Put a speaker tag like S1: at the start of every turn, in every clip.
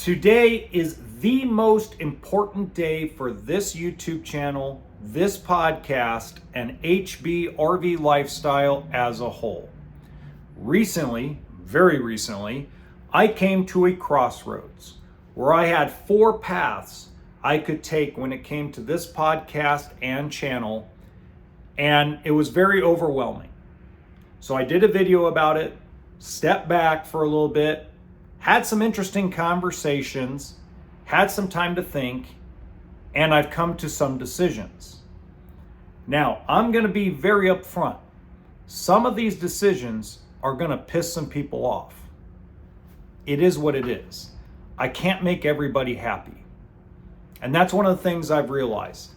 S1: Today is the most important day for this YouTube channel, this podcast, and HB RV lifestyle as a whole. Recently, very recently, I came to a crossroads where I had four paths I could take when it came to this podcast and channel, and it was very overwhelming. So I did a video about it, stepped back for a little bit, had some interesting conversations, had some time to think, and I've come to some decisions. Now, I'm going to be very upfront. Some of these decisions are going to piss some people off. It is what it is. I can't make everybody happy. And that's one of the things I've realized.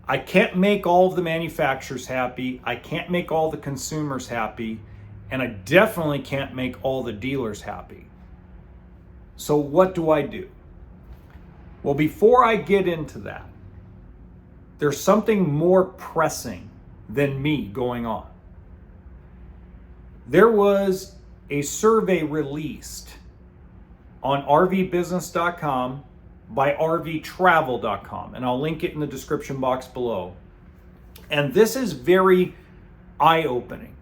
S1: I can't make all of the manufacturers happy. I can't make all the consumers happy. And I definitely can't make all the dealers happy. So what do I do? Well, before I get into that, there's something more pressing than me going on. There was a survey released on rvbusiness.com by rvtravel.com, and I'll link it in the description box below. And this is very eye-opening.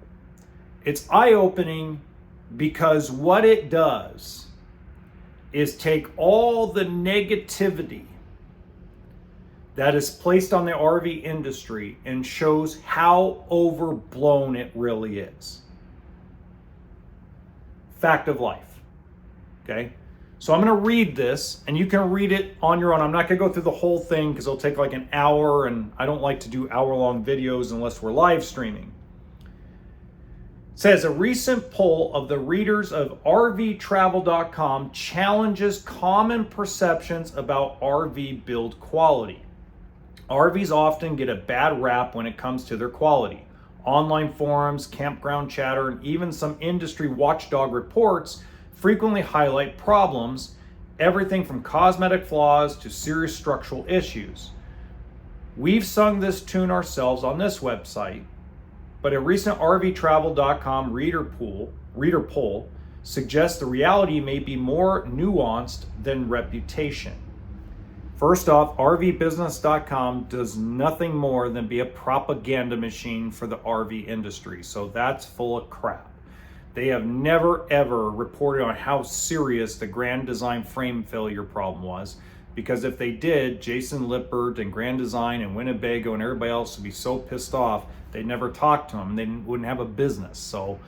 S1: It's eye-opening because what it does is take all the negativity that is placed on the RV industry and shows how overblown it really is. Fact of life. Okay? So I'm going to read this, and you can read it on your own. I'm not going to go through the whole thing because it'll take like an hour, and I don't like to do hour-long videos unless we're live streaming. It says a recent poll of the readers of rvtravel.com challenges common perceptions about RV build quality. RVs often get a bad rap when it comes to their quality. Online forums, campground chatter, and even some industry watchdog reports frequently highlight problems, everything from cosmetic flaws to serious structural issues. We've sung this tune ourselves on this website, but a recent rvtravel.com reader poll suggests the reality may be more nuanced than reputation. First off, rvbusiness.com does nothing more than be a propaganda machine for the RV industry, so that's full of crap. They have never ever reported on how serious the Grand Design frame failure problem was, because if they did, Jason Lippert and Grand Design and Winnebago and everybody else would be so pissed off they'd never talk to them. They wouldn't have a business. So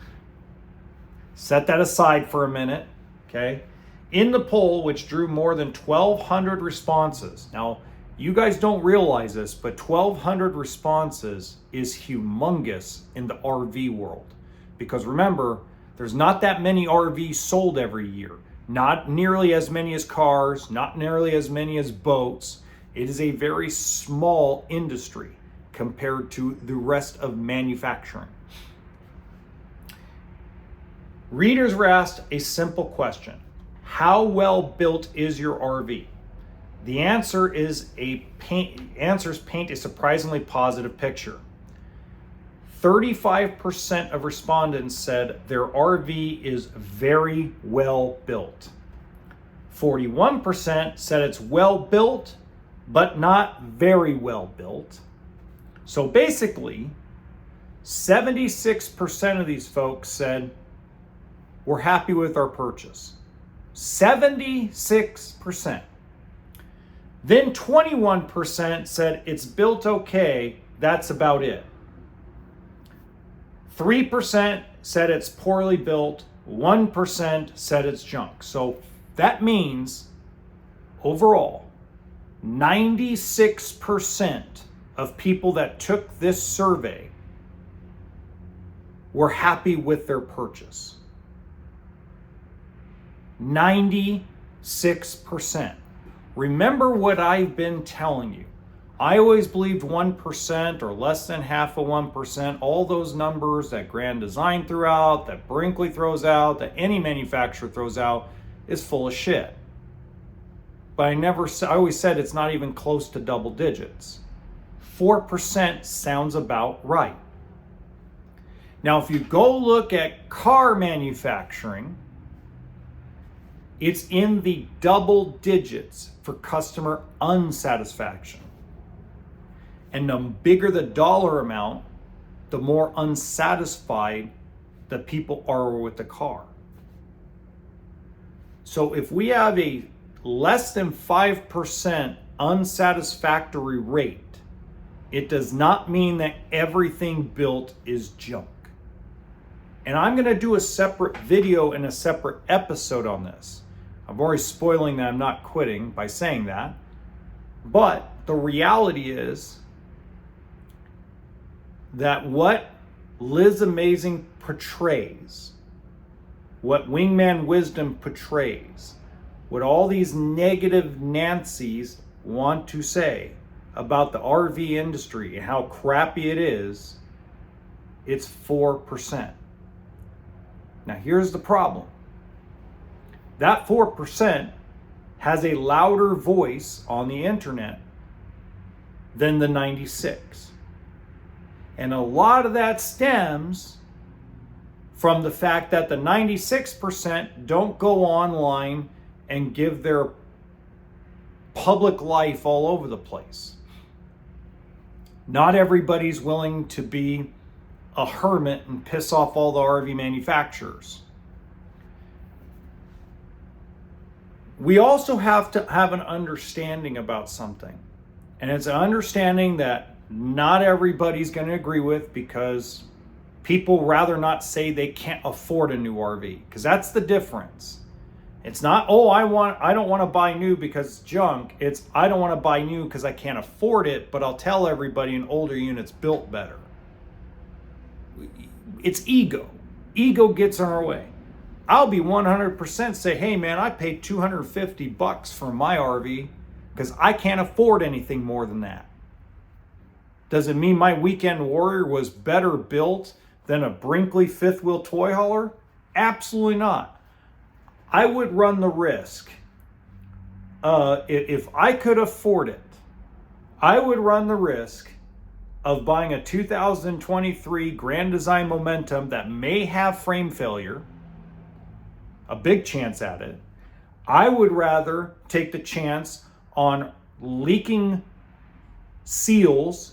S1: set that aside for a minute, okay? In the poll, which drew more than 1,200 responses. Now, you guys don't realize this, but 1,200 responses is humongous in the RV world. Because remember, there's not that many RVs sold every year. Not nearly as many as cars, not nearly as many as boats. It is a very small industry compared to the rest of manufacturing. Readers were asked a simple question. How well built is your RV? The answers paint a surprisingly positive picture. 35% of respondents said their RV is very well built. 41% said it's well built, but not very well built. So basically, 76% of these folks said, we're happy with our purchase. 76%. Then 21% said it's built okay, that's about it. 3% said it's poorly built, 1% said it's junk. So that means overall, 96% of people that took this survey were happy with their purchase. 96%. Remember what I've been telling you. I always believed 1% or less than half of 1%, all those numbers that Grand Design threw out, that Brinkley throws out, that any manufacturer throws out, is full of shit. But I always said it's not even close to double digits. 4% sounds about right. Now, if you go look at car manufacturing, It's in the double digits for customer unsatisfaction. And the bigger the dollar amount, the more unsatisfied the people are with the car. So if we have a less than 5% unsatisfactory rate, it does not mean that everything built is junk. And I'm going to do a separate video and a separate episode on this. I'm already spoiling that I'm not quitting by saying that. But the reality is that what Liz Amazing portrays, what Wingman Wisdom portrays, what all these negative Nancys want to say about the RV industry and how crappy it is, it's 4%. Now here's the problem. That 4% has a louder voice on the internet than the 96. And a lot of that stems from the fact that the 96% don't go online and give their public life all over the place. Not everybody's willing to be a hermit and piss off all the RV manufacturers. We also have to have an understanding about something. And it's an understanding that not everybody's going to agree with, because people rather not say they can't afford a new RV, because that's the difference. It's not, oh, I don't want to buy new because it's junk. It's, I don't want to buy new because I can't afford it, but I'll tell everybody an older unit's built better. It's ego. Ego gets in our way. I'll be 100% say, hey man, I paid $250 for my RV because I can't afford anything more than that. Does it mean my Weekend Warrior was better built than a Brinkley fifth wheel toy hauler? Absolutely not. I would run the risk. If I could afford it, I would run the risk of buying a 2023 Grand Design Momentum that may have frame failure, a big chance at it. I would rather take the chance on leaking seals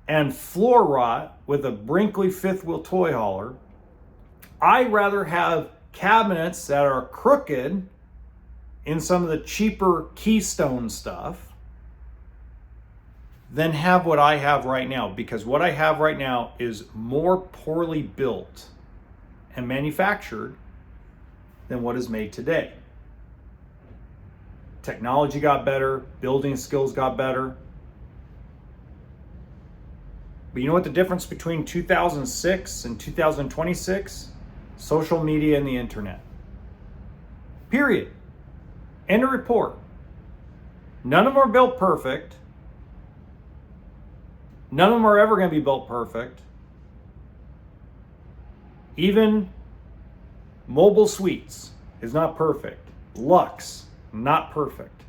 S1: and floor rot with a Brinkley fifth wheel toy hauler. I'd rather have cabinets that are crooked in some of the cheaper Keystone stuff than have what I have right now, because what I have right now is more poorly built and manufactured than what is made today. Technology got better, building skills got better. But you know what the difference between 2006 and 2026? Social media and the internet. Period. End of report. None of them are built perfect. None of them are ever going to be built perfect. Even Mobile Suites is not perfect. Luxe, not perfect.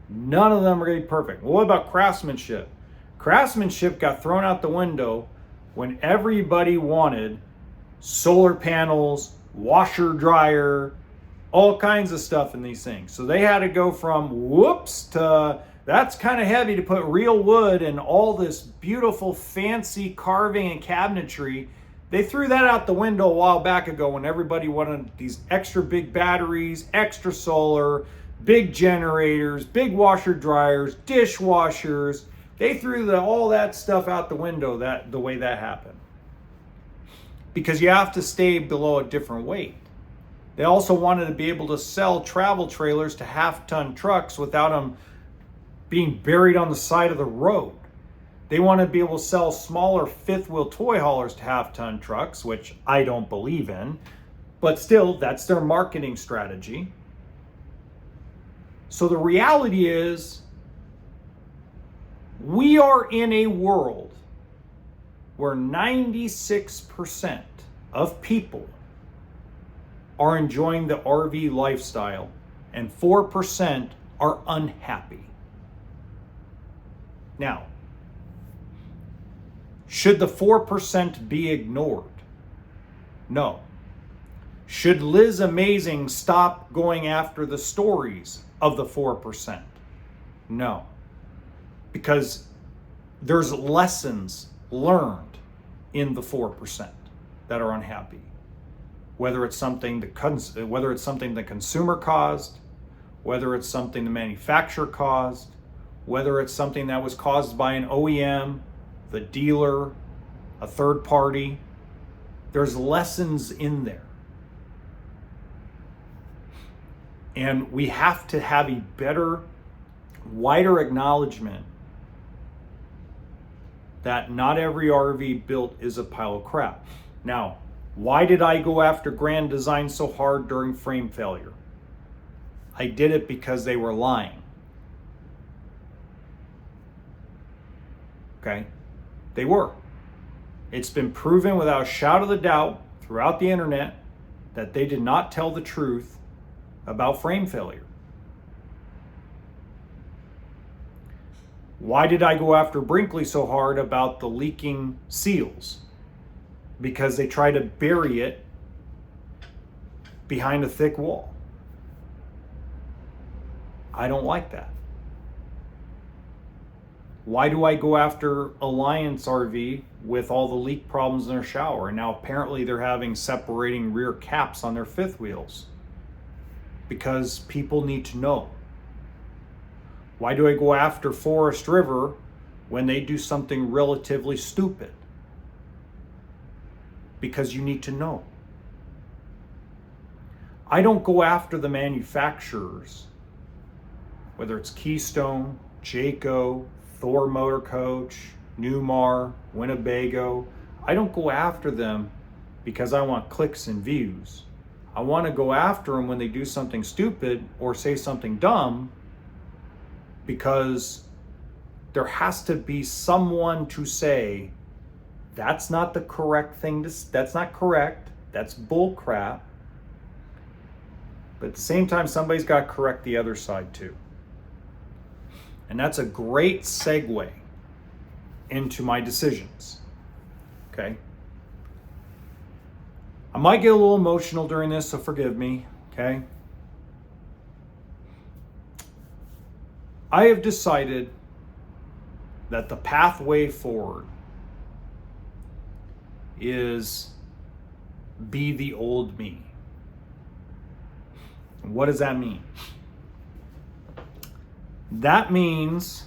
S1: None of them are going to be perfect. Well, what about Craftsmanship? Craftsmanship got thrown out the window when everybody wanted solar panels, washer, dryer, all kinds of stuff in these things. So they had to go from whoops to that's kind of heavy to put real wood and all this beautiful fancy carving and cabinetry. They threw that out the window a while back ago when everybody wanted these extra big batteries, extra solar, big generators, big washer dryers, dishwashers. They threw all that stuff out the window the way that happened. Because you have to stay below a different weight. They also wanted to be able to sell travel trailers to half-ton trucks without them being buried on the side of the road. They want to be able to sell smaller fifth-wheel toy haulers to half-ton trucks, which I don't believe in, but still, that's their marketing strategy. So the reality is, we are in a world where 96% of people are enjoying the RV lifestyle and 4% are unhappy. Now, should the 4% be ignored? No. Should Liz Amazing stop going after the stories of the 4%? No. Because there's lessons learned in the 4% that are unhappy. Whether it's something the consumer caused, whether it's something the manufacturer caused, whether it's something that was caused by an OEM, the dealer, a third party, there's lessons in there. And we have to have a better, wider acknowledgement that not every RV built is a pile of crap. Now, why did I go after Grand Design so hard during frame failure? I did it because they were lying. Okay? They were. It's been proven without a shadow of a doubt throughout the internet that they did not tell the truth about frame failure. Why did I go after Brinkley so hard about the leaking seals? Because they try to bury it behind a thick wall. I don't like that. Why do I go after Alliance RV with all the leak problems in their shower? And now apparently they're having separating rear caps on their fifth wheels. Because people need to know. Why do I go after Forest River when they do something relatively stupid? Because you need to know. I don't go after the manufacturers, whether it's Keystone, Jayco, Thor Motor Coach, Newmar, Winnebago. I don't go after them because I want clicks and views. I want to go after them when they do something stupid or say something dumb, because there has to be someone to say, that's not the correct thing that's not correct, that's bull crap. But at the same time, somebody's got to correct the other side too. And that's a great segue into my decisions. Okay? I might get a little emotional during this, so forgive me, okay? I have decided that the pathway forward is be the old me. And what does that mean? That means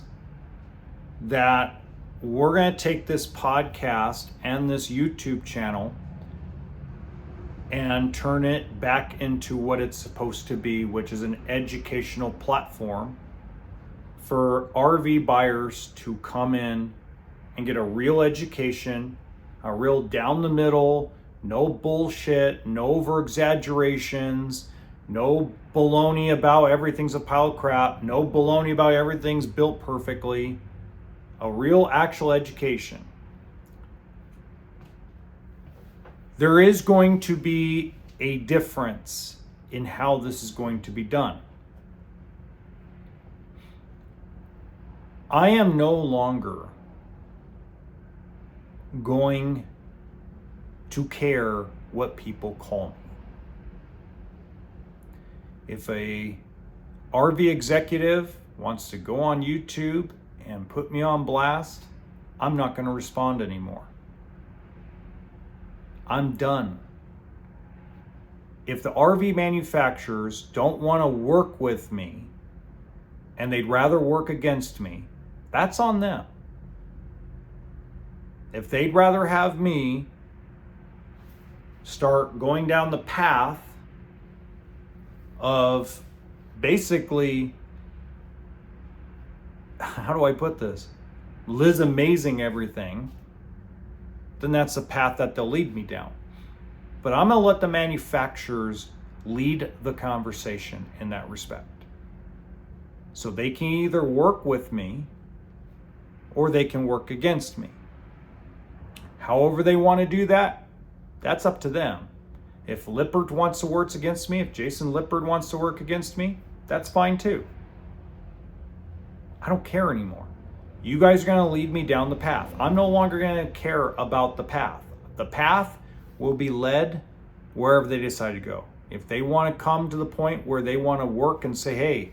S1: that we're going to take this podcast and this YouTube channel and turn it back into what it's supposed to be, which is an educational platform for RV buyers to come in and get a real education, a real down the middle, no bullshit, no over exaggerations, no baloney about everything's a pile of crap, no baloney about everything's built perfectly, a real actual education. There is going to be a difference in how this is going to be done. I am no longer going to care what people call me. If a RV executive wants to go on YouTube and put me on blast, I'm not going to respond anymore. I'm done. If the RV manufacturers don't want to work with me and they'd rather work against me, that's on them. If they'd rather have me start going down the path of basically, how do I put this? Liz Amazing everything, then that's the path that they'll lead me down. But I'm going to let the manufacturers lead the conversation in that respect. So they can either work with me or they can work against me. However they want to do that, that's up to them. If Lippert wants to work against me, if Jason Lippert wants to work against me, that's fine too. I don't care anymore. You guys are going to lead me down the path. I'm no longer going to care about the path. The path will be led wherever they decide to go. If they want to come to the point where they want to work and say, hey,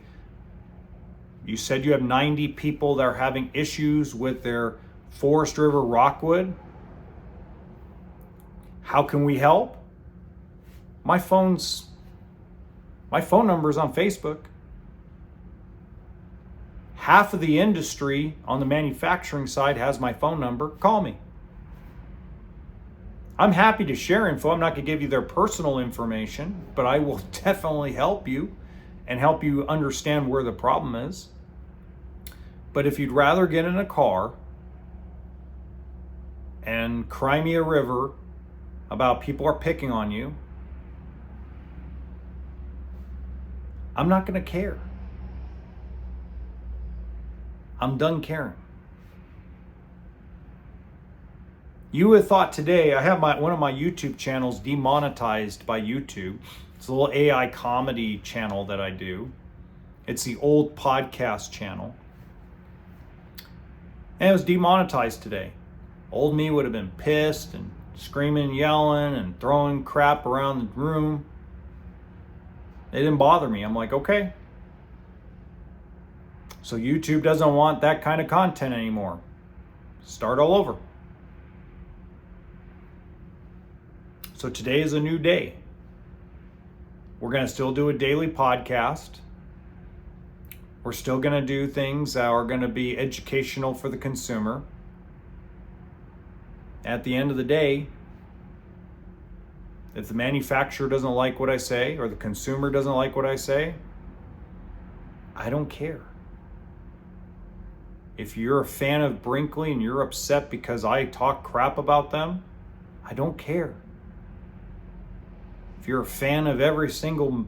S1: you said you have 90 people that are having issues with their Forest River Rockwood. How can we help? My phone number is on Facebook. Half of the industry on the manufacturing side has my phone number. Call me. I'm happy to share info. I'm not going to give you their personal information, but I will definitely help you and help you understand where the problem is. But if you'd rather get in a car and cry me a river about people are picking on you, I'm not going to care. I'm done caring. You would have thought today, I have one of my YouTube channels demonetized by YouTube. It's a little AI comedy channel that I do. It's the old podcast channel. And it was demonetized today. Old me would have been pissed and screaming, yelling, and throwing crap around the room. It didn't bother me. I'm like, okay. So YouTube doesn't want that kind of content anymore. Start all over. So today is a new day. We're going to still do a daily podcast. We're still going to do things that are going to be educational for the consumer. At the end of the day, if the manufacturer doesn't like what I say or the consumer doesn't like what I say, I don't care. If you're a fan of Brinkley and you're upset because I talk crap about them, I don't care. If you're a fan of every single,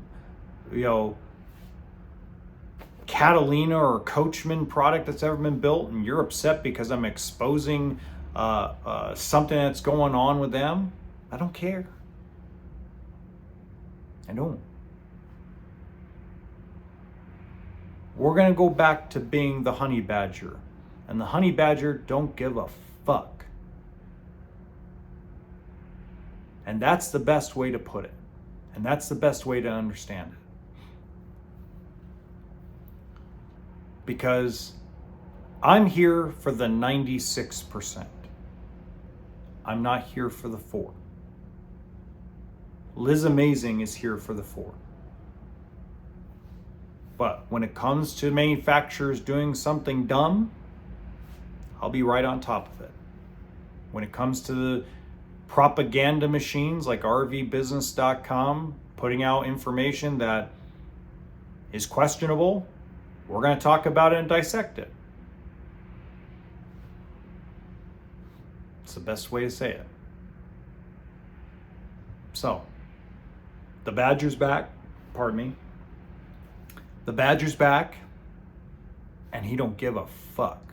S1: Catalina or Coachman product that's ever been built and you're upset because I'm exposing something that's going on with them, I don't care. I don't. We're going to go back to being the honey badger. And the honey badger don't give a fuck. And that's the best way to put it. And that's the best way to understand it. Because I'm here for the 96%. I'm not here for the 4%. Liz Amazing is here for the 4%. But when it comes to manufacturers doing something dumb, I'll be right on top of it. When it comes to the propaganda machines like rvbusiness.com putting out information that is questionable, we're going to talk about it and dissect it. It's the best way to say it. So, the Badger's back. Pardon me. The Badger's back, and he don't give a fuck.